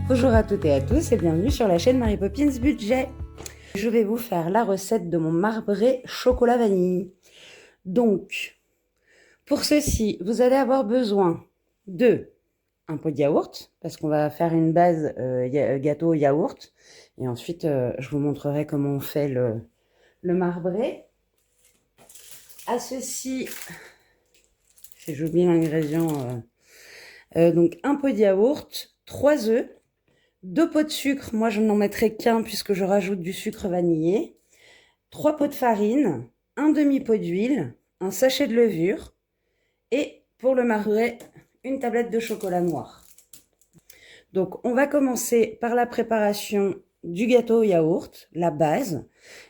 Bonjour à toutes et à tous et bienvenue sur la chaîne Mary Poppins Budget. Je vais vous faire la recette de mon marbré chocolat vanille. Donc, pour ceci, vous allez avoir besoin de un pot de yaourt, parce qu'on va faire une base gâteau yaourt. Et ensuite, je vous montrerai comment on fait le marbré. À ceci, si j'oublie l'ingrédient, donc un pot de yaourt, 3 œufs, 2 pots de sucre, moi je n'en mettrai qu'un puisque je rajoute du sucre vanillé, 3 pots de farine, un demi-pot d'huile, un sachet de levure et pour le marbré, une tablette de chocolat noir. Donc on va commencer par la préparation du gâteau au yaourt, la base,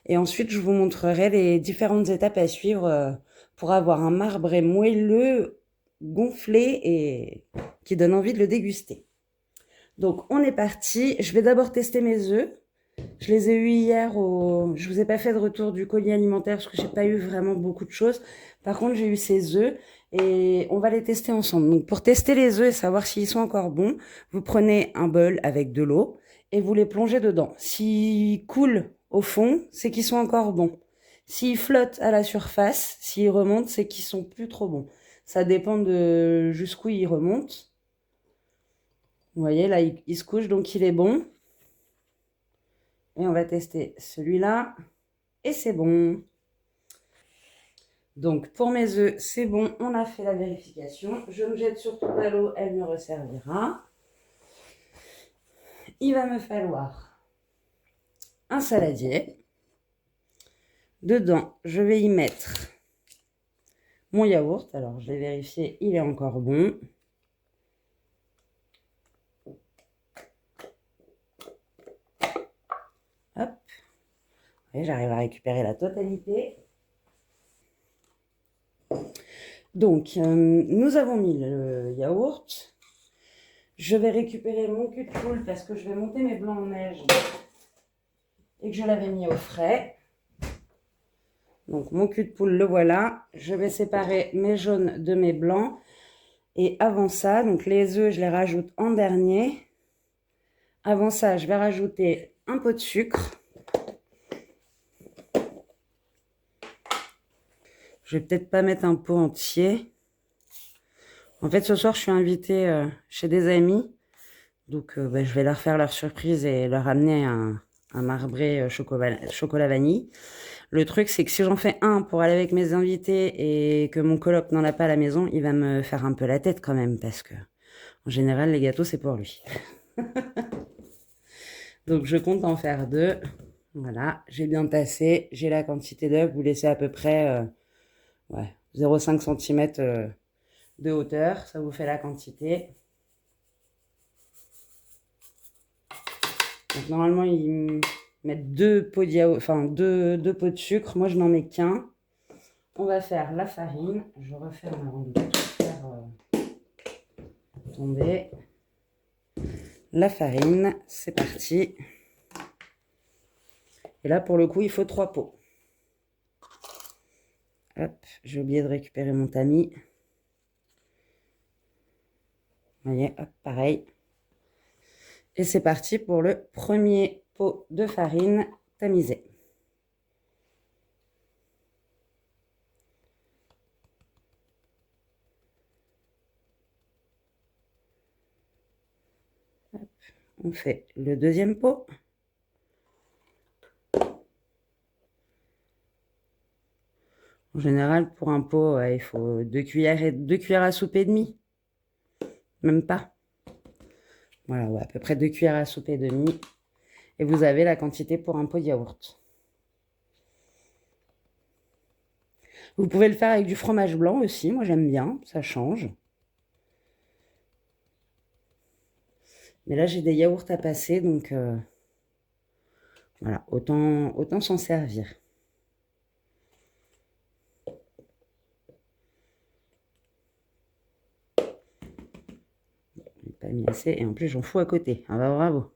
et ensuite je vous montrerai les différentes étapes à suivre pour avoir un marbré moelleux, gonflé et qui donne envie de le déguster. Donc, on est parti. Je vais d'abord tester mes œufs. Je les ai eus hier. Je vous ai pas fait de retour du colis alimentaire parce que j'ai pas eu vraiment beaucoup de choses. Par contre, j'ai eu ces œufs et on va les tester ensemble. Donc, pour tester les œufs et savoir s'ils sont encore bons, vous prenez un bol avec de l'eau et vous les plongez dedans. S'ils coulent au fond, c'est qu'ils sont encore bons. S'ils flottent à la surface, s'ils remontent, c'est qu'ils sont plus trop bons. Ça dépend de jusqu'où ils remontent. Vous voyez, là, il se couche, donc il est bon. Et on va tester celui-là. Et c'est bon. Donc, pour mes œufs, c'est bon. On a fait la vérification. Je me jette surtout à l'eau, elle me resservira. Il va me falloir un saladier. Dedans, je vais y mettre mon yaourt. Alors, je vais vérifier, il est encore bon. Hop. Et j'arrive à récupérer la totalité. Donc, nous avons mis le yaourt. Je vais récupérer mon cul de poule parce que je vais monter mes blancs en neige et que je l'avais mis au frais. Donc, mon cul de poule, le voilà. Je vais séparer mes jaunes de mes blancs. Et avant ça, donc les œufs, je les rajoute en dernier. Avant ça, je vais rajouter un pot de sucre. Je vais peut-être pas mettre un pot entier. En fait, ce soir, je suis invitée chez des amis. Donc, je vais leur faire leur surprise et leur amener un marbré chocolat vanille. Le truc, c'est que si j'en fais un pour aller avec mes invités et que mon coloc n'en a pas à la maison, il va me faire un peu la tête quand même parce que, en général, les gâteaux, c'est pour lui. Donc, je compte en faire 2. Voilà, j'ai bien tassé. J'ai la quantité d'œufs. Vous laissez à peu près 0,5 cm de hauteur. Ça vous fait la quantité. Donc, normalement, ils mettent 2 pots de yaourt, enfin 2 pots de sucre. Moi, je n'en mets qu'un. On va faire la farine. Je referme avant de tout faire tomber. La farine, c'est parti. Et là, pour le coup, il faut 3 pots. Hop, j'ai oublié de récupérer mon tamis. Vous voyez, hop, pareil. Et c'est parti pour le premier pot de farine tamisé. Hop, on fait le deuxième pot. En général, pour un pot, il faut 2 cuillères à soupe et demie. Même pas. Voilà, à peu près 2 cuillères à soupe et demie. Et vous avez la quantité pour un pot de yaourt. Vous pouvez le faire avec du fromage blanc aussi. Moi, j'aime bien. Ça change. Mais là, j'ai des yaourts à passer. Donc, voilà. Autant s'en servir. Pas mis assez. Et en plus, j'en fous à côté. Ah bah, bravo.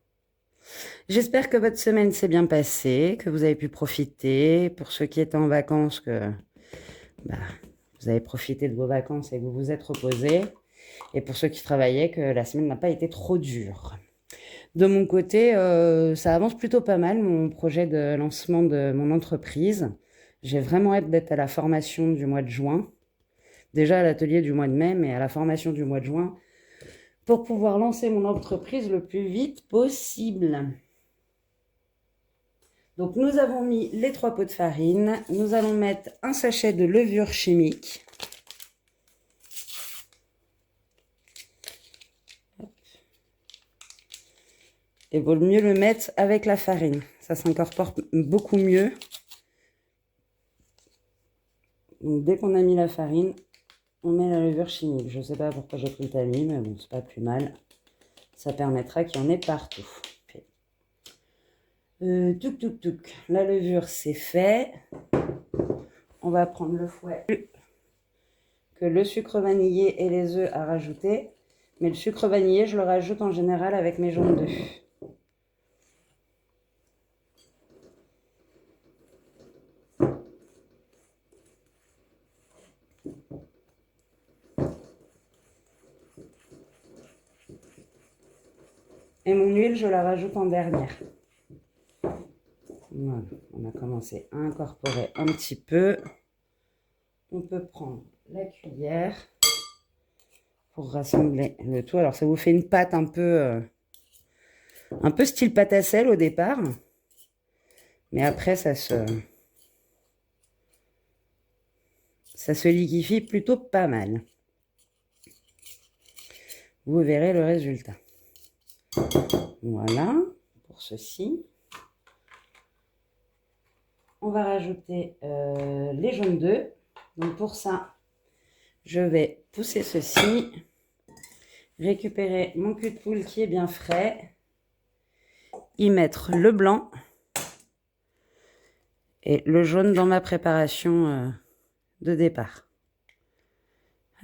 J'espère que votre semaine s'est bien passée, que vous avez pu profiter. Pour ceux qui étaient en vacances, que bah, vous avez profité de vos vacances et que vous vous êtes reposés. Et pour ceux qui travaillaient, que la semaine n'a pas été trop dure. De mon côté, ça avance plutôt pas mal, mon projet de lancement de mon entreprise. J'ai vraiment hâte d'être à la formation du mois de juin. Déjà à l'atelier du mois de mai, mais à la formation du mois de juin, pour pouvoir lancer mon entreprise le plus vite possible. Donc nous avons mis les 3 pots de farine. Nous allons mettre un sachet de levure chimique. Et vaut mieux le mettre avec la farine. Ça s'incorpore beaucoup mieux. Donc dès qu'on a mis la farine, on met la levure chimique. Je ne sais pas pourquoi j'ai pris le tamis, mais bon, c'est pas plus mal. Ça permettra qu'il y en ait partout. Touc. La levure, c'est fait. On va prendre le fouet. Que le sucre vanillé et les œufs à rajouter. Mais le sucre vanillé, je le rajoute en général avec mes jaunes d'œufs. Et mon huile, je la rajoute en dernière. Voilà, on a commencé à incorporer un petit peu. On peut prendre la cuillère pour rassembler le tout. Alors ça vous fait une pâte un peu style pâte à sel au départ. Mais après, ça se liquéfie plutôt pas mal. Vous verrez le résultat. Voilà, pour ceci. On va rajouter les jaunes d'œufs. Donc pour ça, je vais pousser ceci. Récupérer mon cul de poule qui est bien frais. Y mettre le blanc. Et le jaune dans ma préparation de départ.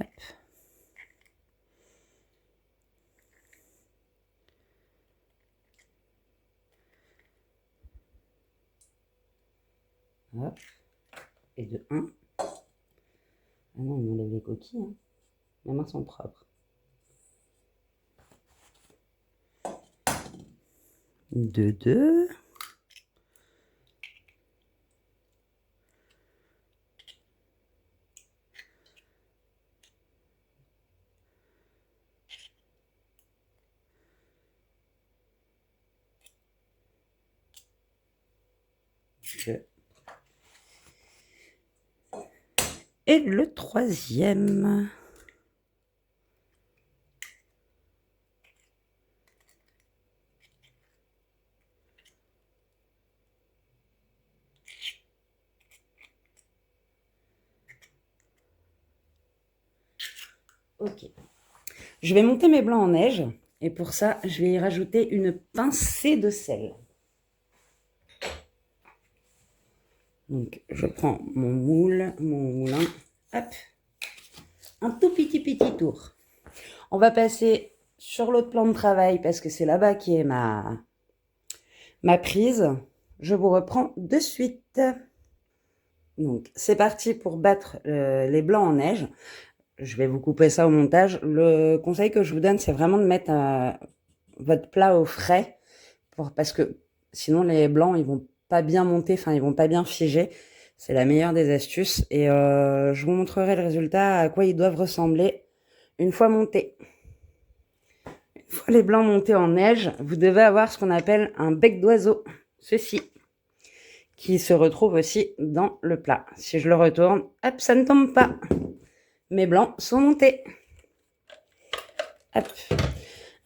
Hop. Hop. Et de 1. Ah non, on enlève les coquilles. Hein. Les mains sont propres. De 2. Et le 3e. Ok. Je vais monter mes blancs en neige. Et pour ça, je vais y rajouter une pincée de sel. Donc, je prends mon moule, mon moulin. Hop. Un tout petit tour. On va passer sur l'autre plan de travail parce que c'est là-bas qui est ma prise. Je vous reprends de suite. Donc, c'est parti pour battre les blancs en neige. Je vais vous couper ça au montage. Le conseil que je vous donne, c'est vraiment de mettre votre plat au frais parce que sinon les blancs, ils vont pas bien monter, enfin, ils vont pas bien figer. C'est la meilleure des astuces. Et je vous montrerai le résultat, à quoi ils doivent ressembler une fois montés. Une fois les blancs montés en neige, vous devez avoir ce qu'on appelle un bec d'oiseau. Ceci. Qui se retrouve aussi dans le plat. Si je le retourne, hop, ça ne tombe pas. Mes blancs sont montés. Hop.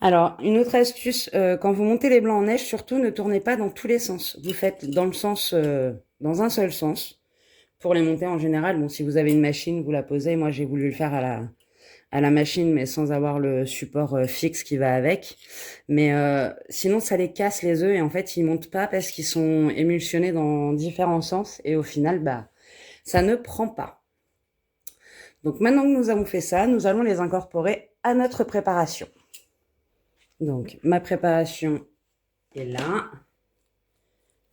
Alors, une autre astuce, quand vous montez les blancs en neige, surtout ne tournez pas dans tous les sens. Vous faites dans un seul sens. Pour les monter en général, bon, si vous avez une machine, vous la posez. Moi, j'ai voulu le faire à la machine, mais sans avoir le support fixe qui va avec. Mais sinon, ça les casse les œufs et en fait, ils montent pas parce qu'ils sont émulsionnés dans différents sens et au final, bah, ça ne prend pas. Donc maintenant que nous avons fait ça, nous allons les incorporer à notre préparation. Donc ma préparation Et là,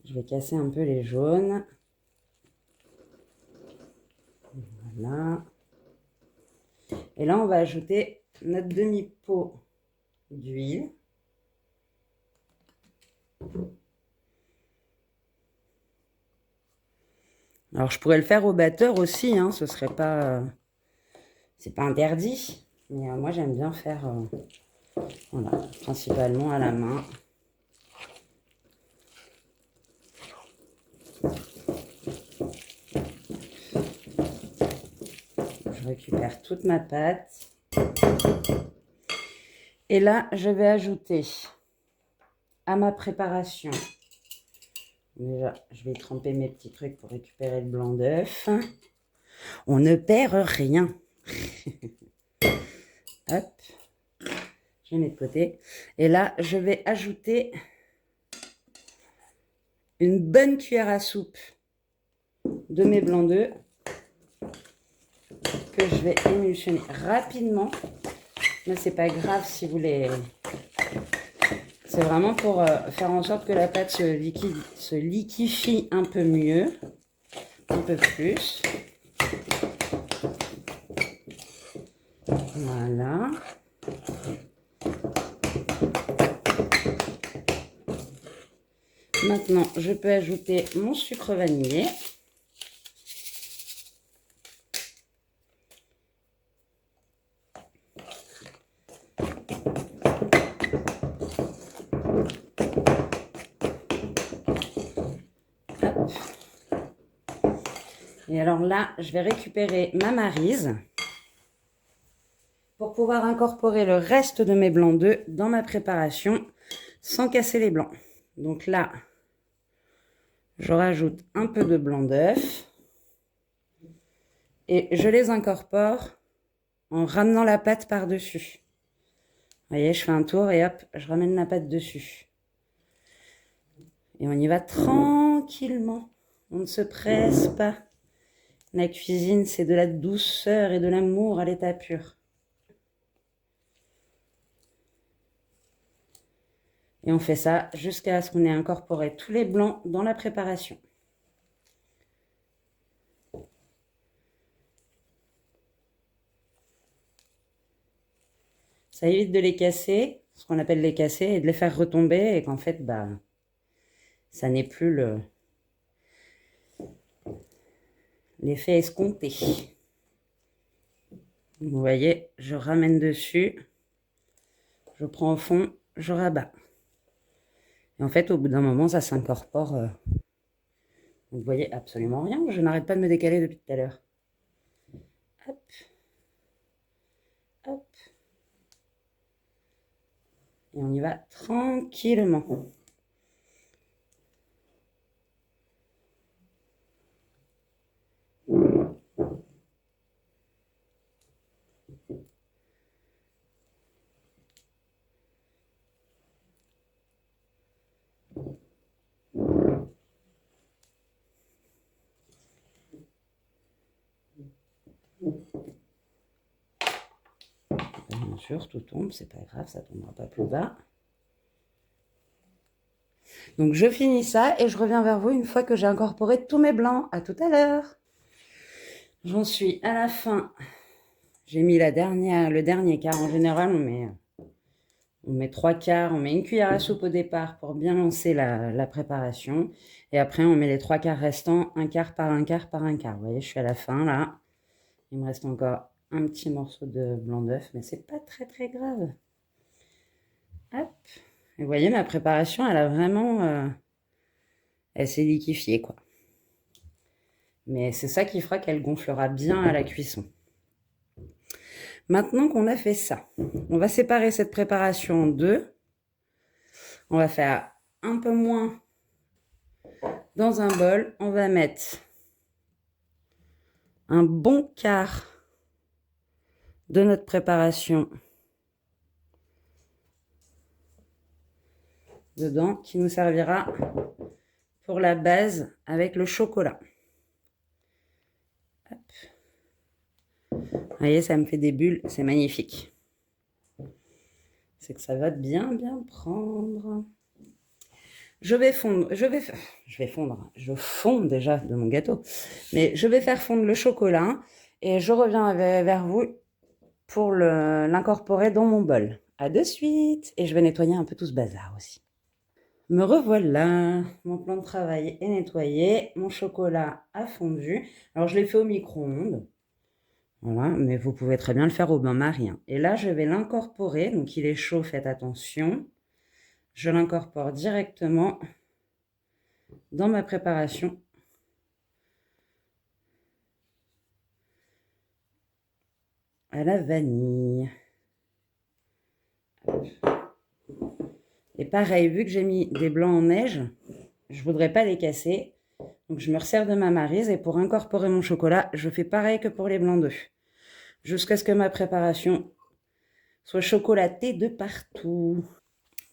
je vais casser un peu les jaunes. Voilà. Et là, on va ajouter notre demi-pot d'huile. Alors, je pourrais le faire au batteur aussi, hein, ce serait pas... c'est pas interdit. Mais moi, j'aime bien faire... voilà, principalement à la main. Je récupère toute ma pâte. Et là, je vais ajouter à ma préparation. Déjà, je vais tremper mes petits trucs pour récupérer le blanc d'œuf. On ne perd rien. Hop. Je mets de côté. Et là, je vais ajouter une bonne cuillère à soupe de mes blancs d'œufs que je vais émulsionner rapidement. Mais c'est pas grave si vous les... C'est vraiment pour faire en sorte que la pâte se liquifie un peu mieux, un peu plus. Voilà. Maintenant, je peux ajouter mon sucre vanillé. Hop. Et alors là, je vais récupérer ma maryse pour pouvoir incorporer le reste de mes blancs d'œufs dans ma préparation sans casser les blancs. Donc là, je rajoute un peu de blanc d'œuf et je les incorpore en ramenant la pâte par-dessus. Vous voyez, je fais un tour et hop, je ramène la pâte dessus. Et on y va tranquillement. On ne se presse pas. La cuisine, c'est de la douceur et de l'amour à l'état pur. Et on fait ça jusqu'à ce qu'on ait incorporé tous les blancs dans la préparation. Ça évite de les casser, ce qu'on appelle les casser, et de les faire retomber, et qu'en fait, bah, ça n'est plus l'effet escompté. Vous voyez, je ramène dessus, je prends au fond, je rabats. Et en fait, au bout d'un moment, ça s'incorpore. Vous voyez absolument rien, je n'arrête pas de me décaler depuis tout à l'heure. Hop, hop. Et on y va tranquillement. Bien sûr, tout tombe, c'est pas grave, ça tombera pas plus bas. Donc je finis ça et je reviens vers vous une fois que j'ai incorporé tous mes blancs. À tout à l'heure. J'en suis à la fin. J'ai mis le dernier quart. En général, on met 3 quarts, on met une cuillère à soupe au départ pour bien lancer la préparation. Et après, on met les 3 quarts restants, un quart par un quart par un quart. Vous voyez, je suis à la fin là. Il me reste encore un petit morceau de blanc d'œuf, mais c'est pas très très grave. Hop. Et vous voyez, ma préparation, elle a vraiment... elle s'est liquéfiée, quoi. Mais c'est ça qui fera qu'elle gonflera bien à la cuisson. Maintenant qu'on a fait ça, on va séparer cette préparation en deux. On va faire un peu moins dans un bol. On va mettre un bon quart de notre préparation dedans qui nous servira pour la base avec le chocolat. Hop. Vous voyez, ça me fait des bulles, c'est magnifique. C'est que ça va bien prendre. je fonds déjà de mon gâteau, mais je vais faire fondre le chocolat et je reviens vers vous pour l'incorporer dans mon bol. À de suite. Et je vais nettoyer un peu tout ce bazar aussi. Me revoilà, mon plan de travail est nettoyé, mon chocolat a fondu. Alors je l'ai fait au micro-ondes, voilà, mais vous pouvez très bien le faire au bain-marie. Et là je vais l'incorporer, donc il est chaud, faites attention. Je l'incorpore directement dans ma préparation. À la vanille. Et pareil, vu que j'ai mis des blancs en neige, je ne voudrais pas les casser. Donc je me resserre de ma maryse et pour incorporer mon chocolat, je fais pareil que pour les blancs d'œufs. Jusqu'à ce que ma préparation soit chocolatée de partout.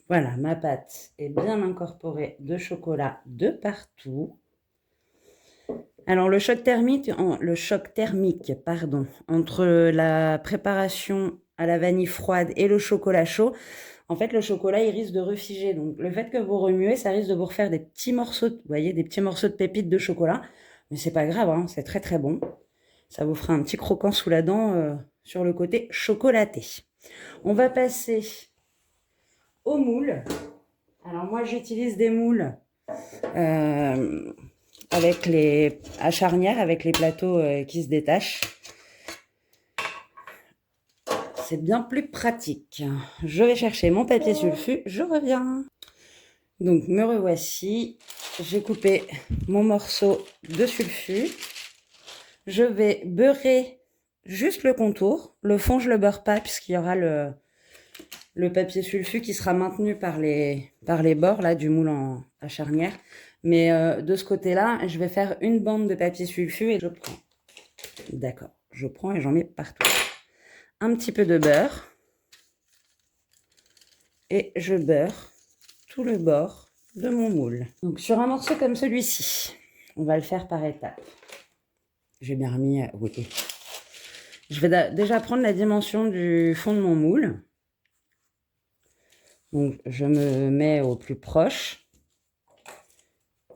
Voilà, ma pâte est bien incorporée de chocolat de partout. Alors le choc thermique, entre la préparation à la vanille froide et le chocolat chaud, en fait le chocolat il risque de refiger. Donc le fait que vous remuez, ça risque de vous refaire des petits morceaux, vous voyez, des petits morceaux de pépites de chocolat. Mais c'est pas grave, hein, c'est très très bon. Ça vous fera un petit croquant sous la dent sur le côté chocolaté. On va passer au moule. Alors moi j'utilise des moules à charnière avec les plateaux qui se détachent. C'est bien plus pratique. Je vais chercher mon papier sulfu, je reviens. Donc me revoici. J'ai coupé mon morceau de sulfu. Je vais beurrer juste le contour. Le fond je le beurre pas puisqu'il y aura le papier sulfu qui sera maintenu par les bords là, du moule à charnière. Mais de ce côté-là, je vais faire une bande de papier sulfu et je prends. D'accord, je prends et j'en mets partout. Un petit peu de beurre. Et je beurre tout le bord de mon moule. Donc sur un morceau comme celui-ci, on va le faire par étapes. J'ai bien remis, oui. Je vais déjà prendre la dimension du fond de mon moule. Donc je me mets au plus proche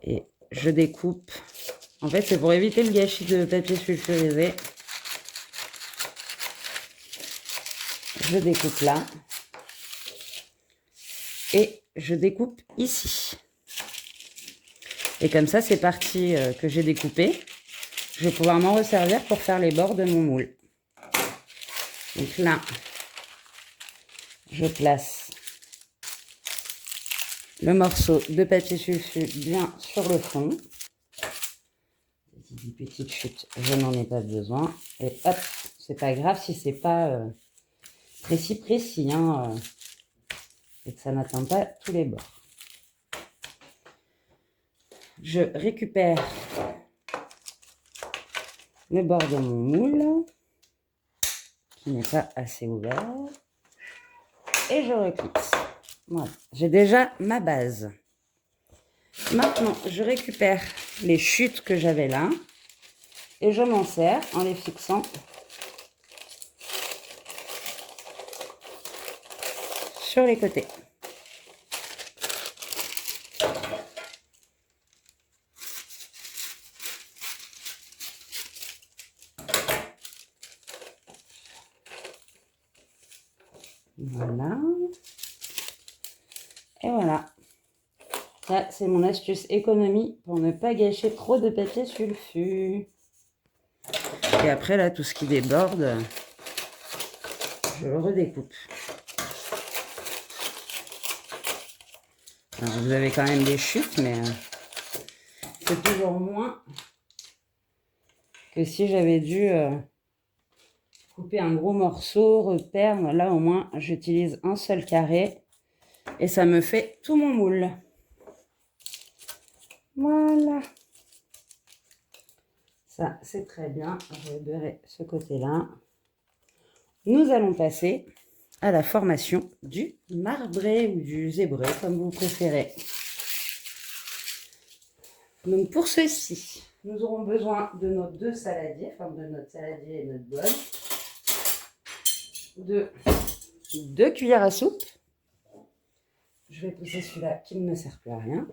et je découpe. En fait, c'est pour éviter le gâchis de papier sulfurisé. Je découpe là. Et je découpe ici. Et comme ça, ces parties que j'ai découpées, je vais pouvoir m'en resservir pour faire les bords de mon moule. Donc là, je place le morceau de papier sulfu bien sur le fond. Des petites chutes, je n'en ai pas besoin. Et hop, c'est pas grave si c'est pas précis, hein, et que ça n'atteint pas tous les bords. Je récupère le bord de mon moule qui n'est pas assez ouvert et je replisse. Voilà, j'ai déjà ma base. Maintenant, je récupère les chutes que j'avais là et je m'en sers en les fixant sur les côtés. Voilà. Et voilà. Ça, c'est mon astuce économie pour ne pas gâcher trop de papier sulfu. Et après, là, tout ce qui déborde, je le redécoupe. Alors, vous avez quand même des chutes, mais c'est toujours moins que si j'avais dû couper un gros morceau, repère. Là, au moins, j'utilise un seul carré et ça me fait tout mon moule. Voilà. Ça, c'est très bien. Je vais beurrer ce côté-là. Nous allons passer à la formation du marbré ou du zébré, comme vous préférez. Donc, pour ceci, nous aurons besoin de nos deux saladiers, enfin de notre saladier et notre bol, de 2 cuillères à soupe. Je vais pousser celui-là qui ne me sert plus à rien.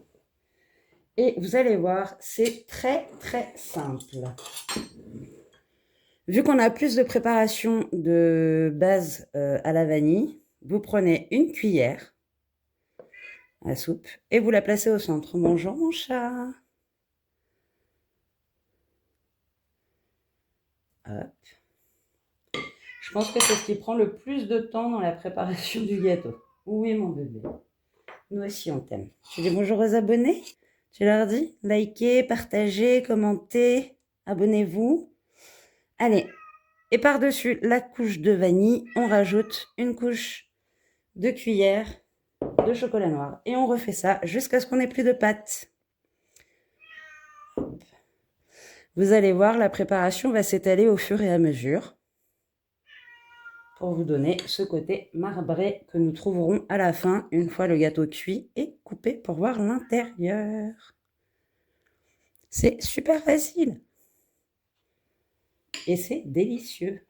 Et vous allez voir, c'est très simple. Vu qu'on a plus de préparation de base à la vanille, vous prenez une cuillère à soupe et vous la placez au centre. Bonjour mon chat. Hop. Je pense que c'est ce qui prend le plus de temps dans la préparation du gâteau. Oui mon bébé. Nous aussi on t'aime. Tu dis bonjour aux abonnés? Tu leur dis likez, partagez, commentez, abonnez-vous. Allez. Et par-dessus la couche de vanille, on rajoute une couche de cuillère de chocolat noir. Et on refait ça jusqu'à ce qu'on ait plus de pâte. Vous allez voir, la préparation va s'étaler au fur et à mesure pour vous donner ce côté marbré que nous trouverons à la fin, une fois le gâteau cuit et coupé pour voir l'intérieur. C'est super facile. Et c'est délicieux.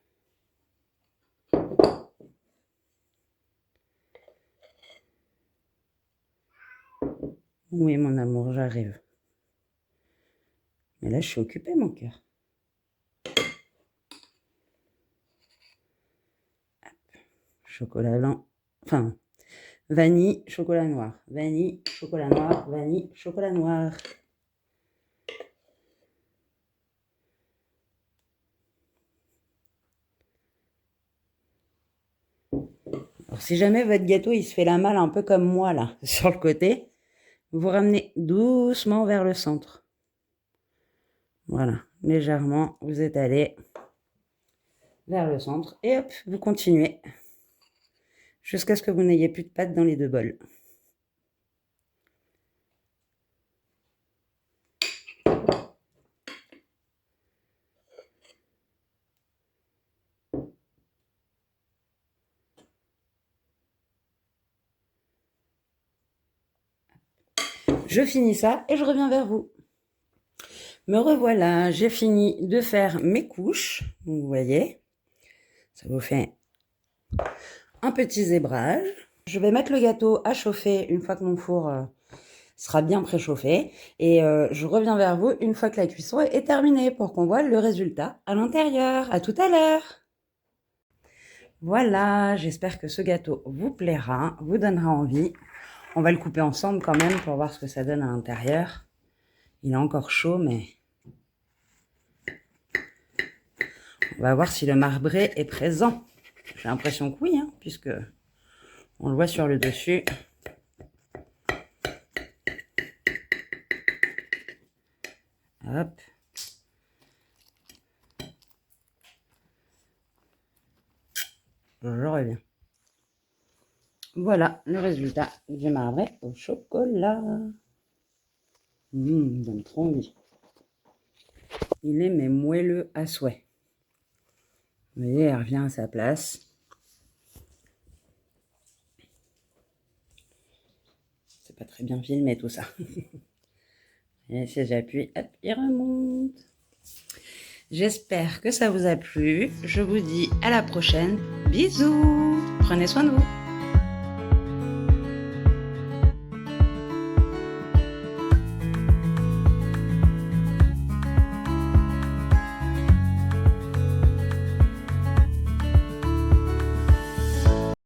Oui, mon amour, j'arrive. Mais là, je suis occupée, mon cœur. Chocolat blanc. Enfin, vanille, chocolat noir. Vanille, chocolat noir. Vanille, chocolat noir. Alors, si jamais votre gâteau, il se fait la malle un peu comme moi, là, sur le côté, vous ramenez doucement vers le centre. Voilà, légèrement, vous étalez vers le centre et hop, vous continuez jusqu'à ce que vous n'ayez plus de pâte dans les deux bols. Je finis ça et je reviens vers vous. Me revoilà, j'ai fini de faire mes couches, vous voyez, ça vous fait un petit zébrage. Je vais mettre le gâteau à chauffer une fois que mon four sera bien préchauffé et je reviens vers vous une fois que la cuisson est terminée pour qu'on voit le résultat à l'intérieur. À tout à l'heure. Voilà, j'espère que ce gâteau vous plaira, vous donnera envie. On va le couper ensemble quand même pour voir ce que ça donne à l'intérieur. Il est encore chaud, mais on va voir si le marbré est présent. J'ai l'impression que oui, hein, puisque on le voit sur le dessus. Hop. Je reviens. Voilà le résultat du marbré au chocolat. Il donne trop envie. Il est mais moelleux à souhait. Vous voyez, il revient à sa place. C'est pas très bien filmé tout ça. Et si j'appuie, hop, il remonte. J'espère que ça vous a plu. Je vous dis à la prochaine. Bisous. Prenez soin de vous.